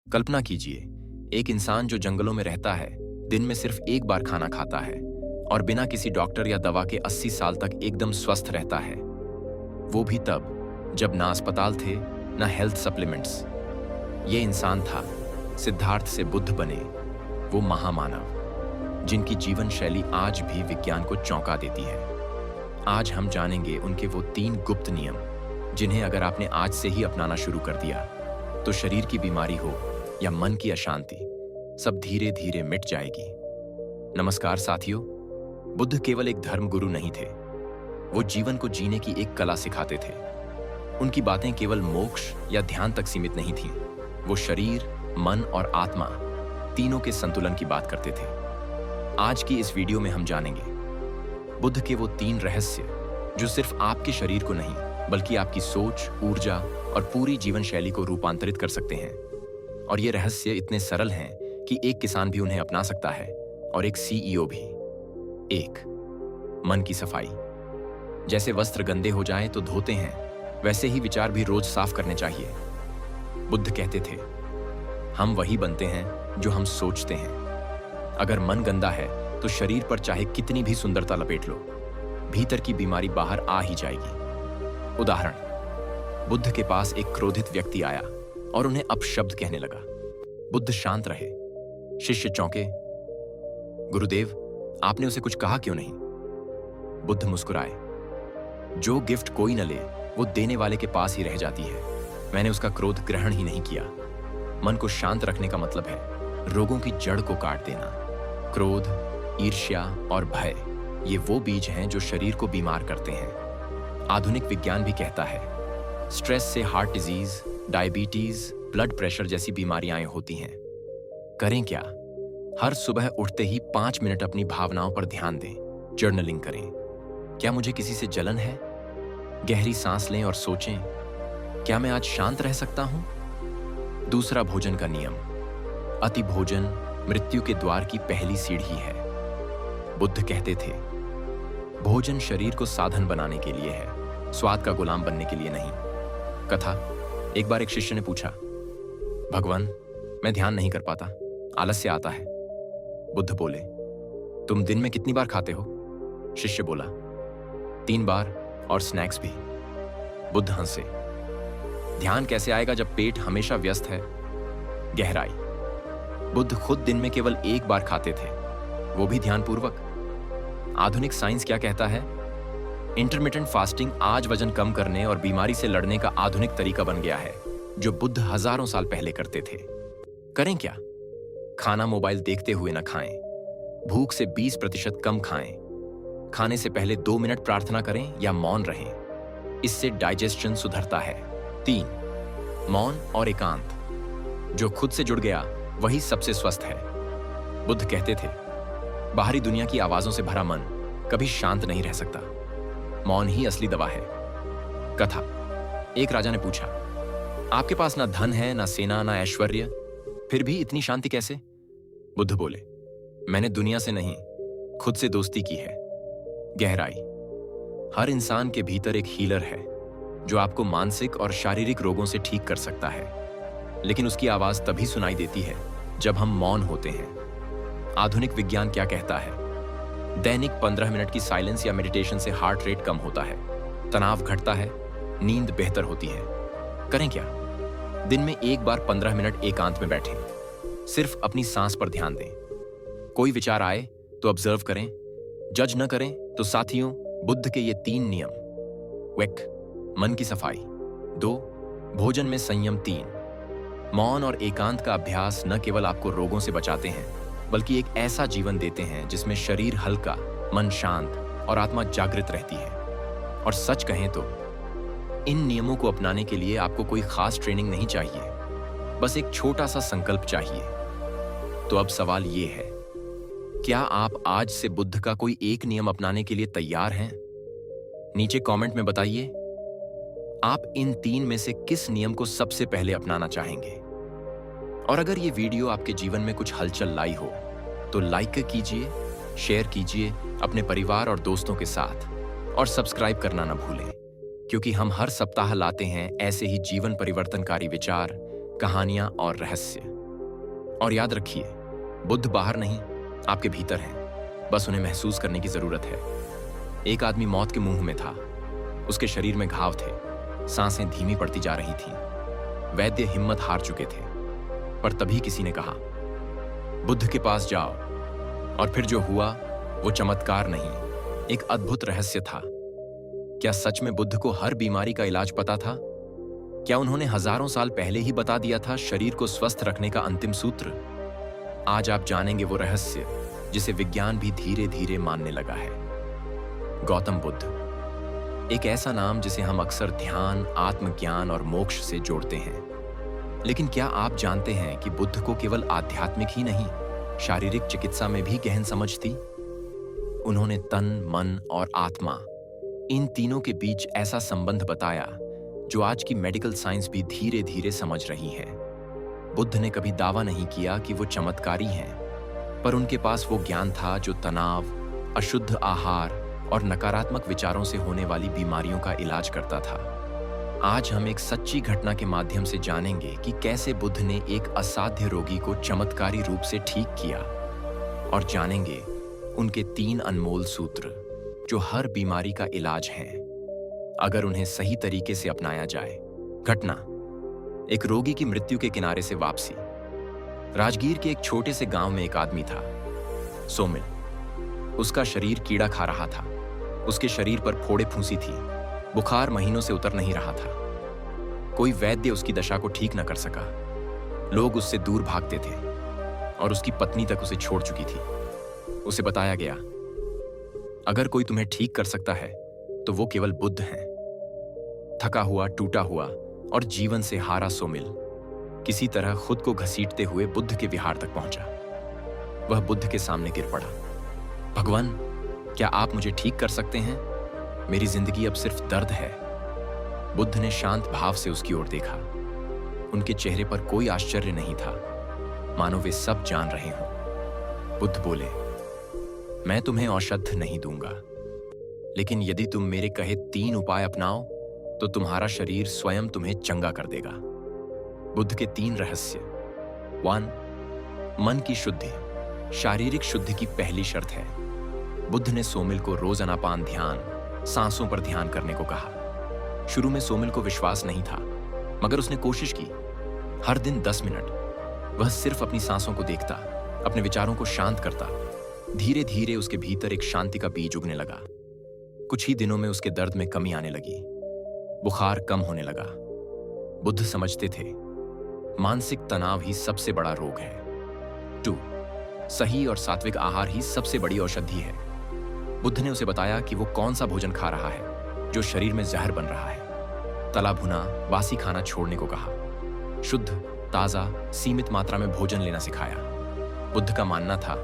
कल्पना कीजिए, एक इंसान जो जंगलों में रहता है, दिन में सिर्फ एक बार खाना खाता है और बिना किसी डॉक्टर या दवा के 80 साल तक एकदम स्वस्थ रहता है। वो भी तब जब ना अस्पताल थे, ना हेल्थ सप्लीमेंट्स। ये इंसान था सिद्धार्थ से बुद्ध बने वो महामानव, जिनकी जीवन शैली आज भी विज्ञान को चौंका देती है। आज हम जानेंगे उनके वो 3 गुप्त नियम, जिन्हें अगर आपने आज से ही अपनाना शुरू कर दिया तो शरीर की बीमारी हो या मन की अशांति, सब धीरे धीरे मिट जाएगी। नमस्कार साथियों, बुद्ध केवल एक धर्म गुरु नहीं थे, वो जीवन को जीने की एक कला सिखाते थे। उनकी बातें केवल मोक्ष या ध्यान तक सीमित नहीं थीं, वो शरीर, मन और आत्मा तीनों के संतुलन की बात करते थे। आज की इस वीडियो में हम जानेंगे बुद्ध के वो 3 रहस्य, जो सिर्फ आपके शरीर को नहीं बल्कि आपकी सोच, ऊर्जा और पूरी जीवन शैली को रूपांतरित कर सकते हैं। और ये रहस्य इतने सरल हैं कि एक किसान भी उन्हें अपना सकता है और एक सीईओ भी। 1. मन की सफाई। जैसे वस्त्र गंदे हो जाएं तो धोते हैं, वैसे ही विचार भी रोज साफ करने चाहिए। बुद्ध कहते थे, हम वही बनते हैं जो हम सोचते हैं। अगर मन गंदा है तो शरीर पर चाहे कितनी भी सुंदरता लपेट लो, भीतर की बीमारी बाहर आ ही जाएगी। उदाहरण, बुद्ध के पास एक क्रोधित व्यक्ति आया और उन्हें अपशब्द कहने लगा। बुद्ध शांत रहे। शिष्य चौंके, गुरुदेव, आपने उसे कुछ कहा क्यों नहीं? बुद्ध मुस्कुराए, जो गिफ्ट कोई न ले वो देने वाले के पास ही रह जाती है। मैंने उसका क्रोध ग्रहण ही नहीं किया। मन को शांत रखने का मतलब है रोगों की जड़ को काट देना। क्रोध, ईर्ष्या और भय, ये वो बीज हैं जो शरीर को बीमार करते हैं। आधुनिक विज्ञान भी कहता है, स्ट्रेस से heart disease, diabetes, blood pressure जैसी बीमारियां होती हैं। करें क्या? हर सुबह उठते ही 5 मिनट अपनी भावनाओं पर ध्यान दें, जर्नलिंग करें। क्या मुझे किसी से जलन है? गहरी सांस लें और सोचें, क्या मैं आज शांत रह सकता हूं? दूसरा, भोजन का नियम। अति भोजन मृत्यु के द्वार की पहली सीढ़ी है। बुद्ध कहते थे, भोजन शरीर को साधन बनाने के लिए है, स्वाद का गुलाम बनने के लिए नहीं। कथा, एक बार एक शिष्य ने पूछा, भगवान, मैं ध्यान नहीं कर पाता, आलस्य आता है। बुद्ध बोले, तुम दिन में कितनी बार खाते हो? शिष्य बोला, 3 बार और स्नैक्स भी। बुद्ध हंसे, ध्यान कैसे आएगा जब पेट हमेशा व्यस्त है? गहराई, बुद्ध खुद दिन में केवल 1 बार खाते थे, वो भी ध्यानपूर्वक। आधुनिक साइंस क्या कहता है? इंटरमिटेंट फास्टिंग आज वजन कम करने और बीमारी से लड़ने का आधुनिक तरीका बन गया है, जो बुद्ध हजारों साल पहले करते थे। करें क्या? खाना मोबाइल देखते हुए न खाएं, भूख से 20% कम खाएं, खाने से पहले 2 मिनट प्रार्थना करें या मौन रहें, इससे डाइजेशन सुधरता है। 3. मौन और एकांत। जो खुद से जुड़ गया वही सबसे स्वस्थ है। बुद्ध कहते थे, बाहरी दुनिया की आवाजों से भरा मन कभी शांत नहीं रह सकता, मौन ही असली दवा है। कथा, एक राजा ने पूछा, आपके पास ना धन है, ना सेना, ना ऐश्वर्य, फिर भी इतनी शांति कैसे? बुद्ध बोले, मैंने दुनिया से नहीं, खुद से दोस्ती की है। गहराई, हर इंसान के भीतर एक हीलर है जो आपको मानसिक और शारीरिक रोगों से ठीक कर सकता है, लेकिन उसकी आवाज तभी सुनाई देती है जब हम मौन होते हैं। आधुनिक विज्ञान क्या कहता है? दैनिक 15 मिनट की साइलेंस या मेडिटेशन से हार्ट रेट कम होता है, तनाव घटता है, नींद बेहतर होती है। करें क्या? दिन में 1 बार 15 मिनट एकांत में बैठें, सिर्फ अपनी सांस पर ध्यान दें। कोई विचार आए तो ऑब्जर्व करें, जज न करें। तो साथियों, बुद्ध के ये 3 नियम, 1. मन की सफाई, 2. भोजन में संयम, 3. मौन और एकांत का अभ्यास न केवल आपको रोगों से बचाते हैं, बल्कि एक ऐसा जीवन देते हैं जिसमें शरीर हल्का, मन शांत और आत्मा जागृत रहती है। और सच कहें तो इन नियमों को अपनाने के लिए आपको कोई खास ट्रेनिंग नहीं चाहिए, बस एक छोटा सा संकल्प चाहिए। तो अब सवाल ये है, क्या आप आज से बुद्ध का कोई एक नियम अपनाने के लिए तैयार हैं? नीचे कमेंट में बताइए, आप इन 3 में से किस नियम को सबसे पहले अपनाना चाहेंगे? और अगर ये वीडियो आपके जीवन में कुछ हलचल लाई हो तो लाइक कीजिए, शेयर कीजिए अपने परिवार और दोस्तों के साथ, और सब्सक्राइब करना ना भूलें, क्योंकि हम हर सप्ताह लाते हैं ऐसे ही जीवन परिवर्तनकारी विचार, कहानियां और रहस्य। और याद रखिए, बुद्ध बाहर नहीं, आपके भीतर हैं। बस उन्हें महसूस करने की जरूरत है। एक आदमी मौत के मुंह में था। उसके शरीर में घाव थे, सांसें धीमी पड़ती जा रही थीं। वैद्य हिम्मत हार चुके थे, पर तभी किसी ने कहा, बुद्ध के पास जाओ। और फिर जो हुआ वो चमत्कार नहीं, एक अद्भुत रहस्य था। क्या सच में बुद्ध को हर बीमारी का इलाज पता था? क्या उन्होंने हजारों साल पहले ही बता दिया था शरीर को स्वस्थ रखने का अंतिम सूत्र? आज आप जानेंगे वो रहस्य जिसे विज्ञान भी धीरे धीरे मानने लगा है। गौतम बुद्ध, एक ऐसा नाम जिसे हम अक्सर ध्यान, आत्मज्ञान और मोक्ष से जोड़ते हैं। लेकिन क्या आप जानते हैं कि बुद्ध को केवल आध्यात्मिक ही नहीं, शारीरिक चिकित्सा में भी गहन समझ थी? उन्होंने तन, मन और आत्मा, इन तीनों के बीच ऐसा संबंध बताया जो आज की मेडिकल साइंस भी धीरे धीरे समझ रही है। बुद्ध ने कभी दावा नहीं किया कि वो चमत्कारी हैं, पर उनके पास वो ज्ञान था जो तनाव, अशुद्ध आहार और नकारात्मक विचारों से होने वाली बीमारियों का इलाज करता था। आज हम एक सच्ची घटना के माध्यम से जानेंगे कि कैसे बुद्ध ने एक असाध्य रोगी को चमत्कारी रूप से ठीक किया, और जानेंगे उनके 3 अनमोल सूत्र जो हर बीमारी का इलाज हैं, अगर उन्हें सही तरीके से अपनाया जाए। घटना: एक रोगी की मृत्यु के किनारे से वापसी। राजगीर के एक छोटे से गांव में एक आदमी था, सोमिल। उसका शरीर कीड़ा खा रहा था। उसके शरीर पर फोड़े फूंसी थी। बुखार महीनों से उतर नहीं रहा था। कोई वैद्य उसकी दशा को ठीक न कर सका। लोग उससे दूर भागते थे और उसकी पत्नी तक उसे छोड़ चुकी थी। उसे बताया गया, अगर कोई तुम्हें ठीक कर सकता है तो वो केवल बुद्ध हैं। थका हुआ, टूटा हुआ और जीवन से हारा सोमिल किसी तरह खुद को घसीटते हुए बुद्ध के विहार तक पहुंचा। वह बुद्ध के सामने गिर पड़ा। भगवान, क्या आप मुझे ठीक कर सकते हैं? मेरी जिंदगी अब सिर्फ दर्द है। बुद्ध ने शांत भाव से उसकी ओर देखा। उनके चेहरे पर कोई आश्चर्य नहीं था, मानो वे सब जान रहे हों। बुद्ध बोले, मैं तुम्हें औषध नहीं दूंगा, लेकिन यदि तुम मेरे कहे 3 उपाय अपनाओ तो तुम्हारा शरीर स्वयं तुम्हें चंगा कर देगा। बुद्ध के 3 रहस्य। 1. मन की शुद्धि। शारीरिक शुद्धि की पहली शर्त है। बुद्ध ने सोमिल को रोज आनापान ध्यान, सांसों पर ध्यान करने को कहा। शुरू में सोमिल को विश्वास नहीं था, मगर उसने कोशिश की। हर दिन 10 मिनट वह सिर्फ अपनी सांसों को देखता, अपने विचारों को शांत करता। धीरे धीरे उसके भीतर एक शांति का बीज उगने लगा। कुछ ही दिनों में उसके दर्द में कमी आने लगी। बुखार कम होने लगा। बुद्ध समझते थे, मानसिक तनाव ही सबसे बड़ा रोग है। 2. सही और सात्विक आहार ही सबसे बड़ी औषधि है। बुद्ध ने उसे बताया कि वो कौन सा भोजन खा रहा है जो शरीर में जहर बन रहा है। तला भुना, बासी खाना छोड़ने को कहा। शुद्ध, ताजा, सीमित मात्रा में भोजन लेना सिखाया। बुद्ध का मानना था,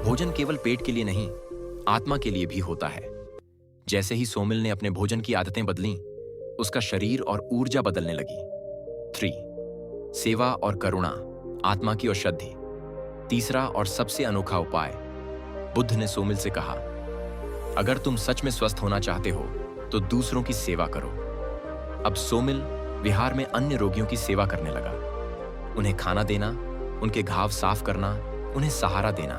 भोजन केवल पेट के लिए नहीं, आत्मा के लिए भी होता है। जैसे ही सोमिल ने अपने भोजन की आदतें बदलीं, उसका शरीर और ऊर्जा बदलने लगी। 3. सेवा और करुणा, आत्मा की औषधि। तीसरा और सबसे अनोखा उपाय। बुद्ध ने सोमिल से कहा, अगर तुम सच में स्वस्थ होना चाहते हो तो दूसरों की सेवा करो। अब सोमिल विहार में अन्य रोगियों की सेवा करने लगा। उन्हें खाना देना, उनके घाव साफ करना, उन्हें सहारा देना।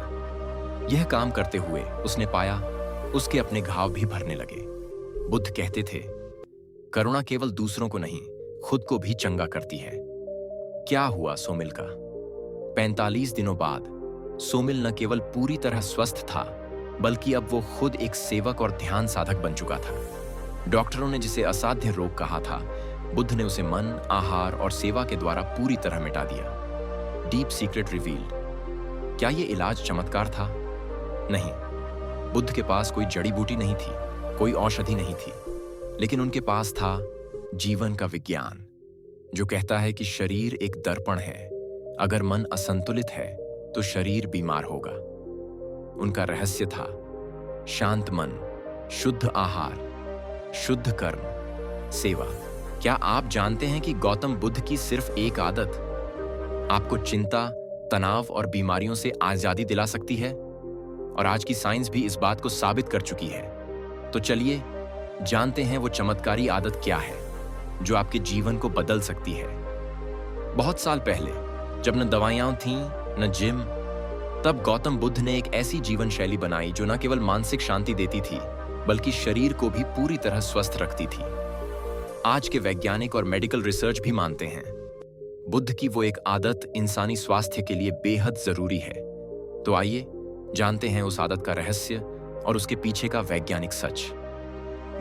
यह काम करते हुए उसने पाया उसके अपने घाव भी भरने लगे। बुद्ध कहते थे, करुणा केवल दूसरों को नहीं, खुद को भी चंगा करती है। क्या हुआ सोमिल का? 45 दिनों बाद सोमिल न केवल पूरी तरह स्वस्थ था, बल्कि अब वो खुद एक सेवक और ध्यान साधक बन चुका था। डॉक्टरों ने जिसे असाध्य रोग कहा था, बुद्ध ने उसे मन, आहार और सेवा के द्वारा पूरी तरह मिटा दिया। Deep secret revealed. क्या ये इलाज चमत्कार था? नहीं। बुद्ध के पास कोई जड़ी बूटी नहीं थी, कोई औषधि नहीं थी, लेकिन उनके पास था जीवन का विज्ञान, जो कहता है कि शरीर एक दर्पण है। अगर मन असंतुलित है तो शरीर बीमार होगा। उनका रहस्य था शांत मन, शुद्ध आहार, शुद्ध कर्म, सेवा। क्या आप जानते हैं कि गौतम बुद्ध की सिर्फ एक आदत आपको चिंता, तनाव और बीमारियों से आजादी दिला सकती है? और आज की साइंस भी इस बात को साबित कर चुकी है। तो चलिए जानते हैं वो चमत्कारी आदत क्या है जो आपके जीवन को बदल सकती है। बहुत साल पहले जब न दवाइयां थीं न जिम, तब गौतम बुद्ध ने एक ऐसी जीवन शैली बनाई जो न केवल मानसिक शांति देती थी बल्कि शरीर को भी पूरी तरह स्वस्थ रखती थी। आज के वैज्ञानिक और मेडिकल रिसर्च भी मानते हैं बुद्ध की वो एक आदत इंसानी स्वास्थ्य के लिए बेहद जरूरी है। तो आइए जानते हैं उस आदत का रहस्य और उसके पीछे का वैज्ञानिक सच।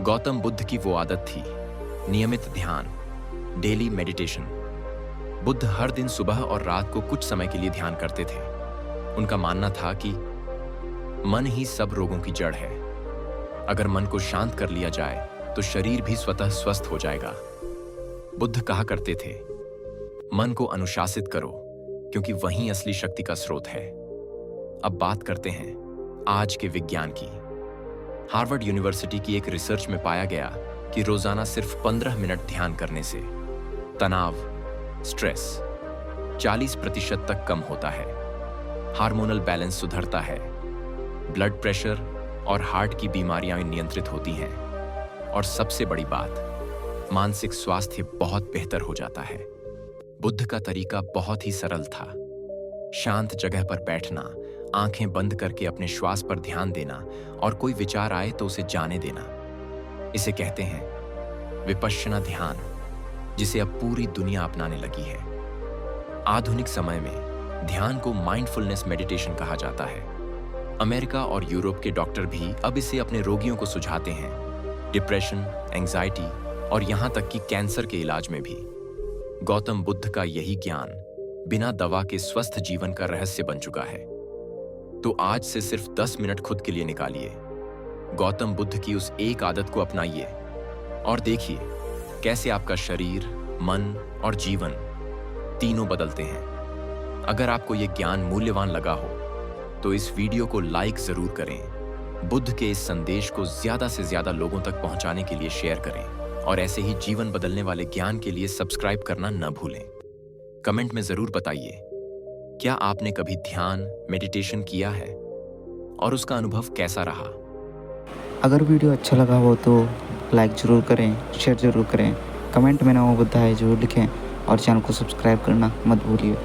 गौतम बुद्ध की वो आदत थी नियमित ध्यान, डेली मेडिटेशन। बुद्ध हर दिन सुबह और रात को कुछ समय के लिए ध्यान करते थे। उनका मानना था कि मन ही सब रोगों की जड़ है। अगर मन को शांत कर लिया जाए तो शरीर भी स्वतः स्वस्थ हो जाएगा। बुद्ध कहा करते थे, मन को अनुशासित करो क्योंकि वही असली शक्ति का स्रोत है। अब बात करते हैं आज के विज्ञान की। हार्वर्ड यूनिवर्सिटी की एक रिसर्च में पाया गया कि रोजाना सिर्फ 15 मिनट ध्यान करने से तनाव, स्ट्रेस 40% तक कम होता है, हार्मोनल बैलेंस सुधरता है, ब्लड प्रेशर और हार्ट की बीमारियां नियंत्रित होती हैं, और सबसे बड़ी बात, मानसिक स्वास्थ्य बहुत बेहतर हो जाता है। बुद्ध का तरीका बहुत ही सरल था। शांत जगह पर बैठना, आंखें बंद करके अपने श्वास पर ध्यान देना और कोई विचार आए तो उसे जाने देना। इसे कहते हैं विपश्यना ध्यान, जिसे अब पूरी दुनिया अपनाने लगी है। आधुनिक समय में ध्यान को माइंडफुलनेस मेडिटेशन कहा जाता है। अमेरिका और यूरोप के डॉक्टर भी अब इसे अपने रोगियों को सुझाते हैं, डिप्रेशन, एंजाइटी और यहां तक कि कैंसर के इलाज में भी। गौतम बुद्ध का यही ज्ञान बिना दवा के स्वस्थ जीवन का रहस्य बन चुका है। तो आज से सिर्फ 10 मिनट खुद के लिए निकालिए, गौतम बुद्ध की उस एक आदत को अपनाइए और देखिए कैसे आपका शरीर, मन और जीवन तीनों बदलते हैं। अगर आपको यह ज्ञान मूल्यवान लगा हो तो इस वीडियो को लाइक जरूर करें। बुद्ध के इस संदेश को ज्यादा से ज्यादा लोगों तक पहुंचाने के लिए शेयर करें और ऐसे ही जीवन बदलने वाले ज्ञान के लिए सब्सक्राइब करना न भूलें। कमेंट में जरूर बताइए, क्या आपने कभी ध्यान, मेडिटेशन किया है और उसका अनुभव कैसा रहा? अगर वीडियो अच्छा लगा हो तो लाइक ज़रूर करें, शेयर ज़रूर करें, कमेंट में नमो बुद्धाय ज़रूर लिखें और चैनल को सब्सक्राइब करना मत भूलिए।